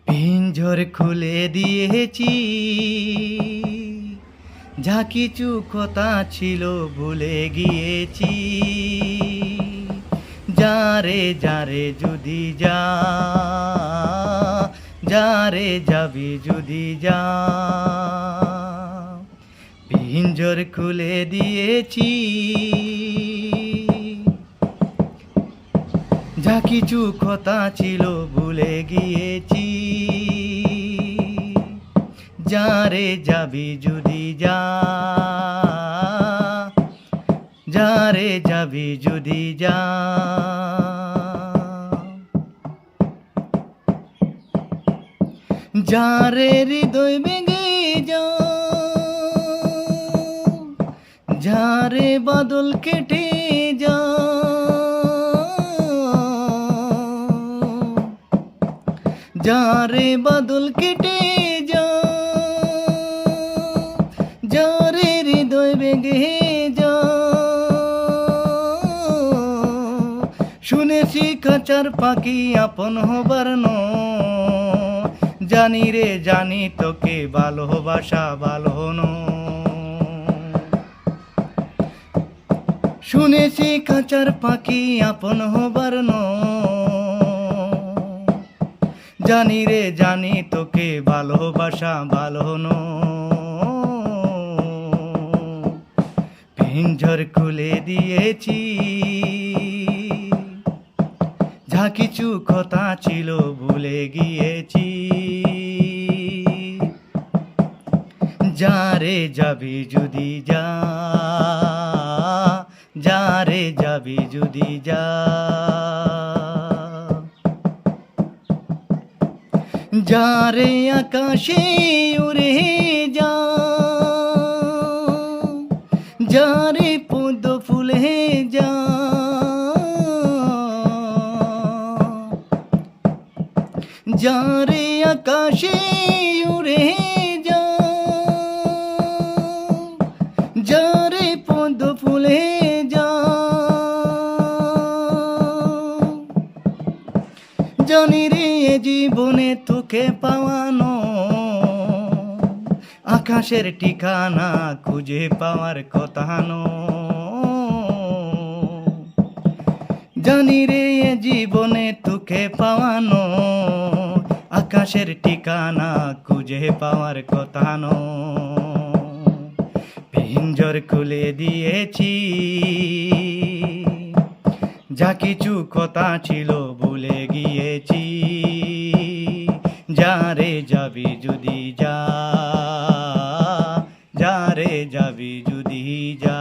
পিঞ্জর খুলে দিয়েছি, যা কিছু কথা ছিল ভুলে গিয়েছি। যারে যারে যদি যা, যারে যাবি যদি যা, পিঞ্জর খুলে দিয়েছি, যা কিছু কথা ছিল ভুলে গিয়েছি। যারে যাবি যদি যা, যারে যাবি যদি যা, যারে হৃদয় ভেঙে যা, যারে বাদল কেটে যা, যারে বাদল কেটে যা, যারে হৃদয় ভেঙে যা। শুনেছি খাঁচার পাখি আপন হবার নয়, জানি রে জানি তোকে ভালোবাসা ভালো নয়। শুনেছি খাঁচার পাখি আপন হবার নয়, জানি রে জানি তোকে ভালোবাসা ভালো নয়। পিঞ্জর খুলে দিয়েছি, যা কিছু কথা ছিল ভুলে গিয়েছি। যারে যাবি যদি যা, যারে যাবি যদি যা, যারে আকাশে উড়ে যা, যারে পদ্ম ফুলে যা, যারে আকাশে উড়ে যা, যারে পদ্ম ফুলে যা। জানি রে জীবনে তোকে পাওয়ানো, আকাশের ঠিকানা খুঁজে পাওয়ার কথা নয়। জানি রে জীবনে তোকে পাওয়ানো, আকাশের ঠিকানা খুঁজে পাওয়ার কথা নয়। পিঞ্জর খুলে দিয়েছি, যা কিছু কথা ছিল ভুলে গিয়েছি। যারে যাবি যদি যা, যারে যাবি যদি যা।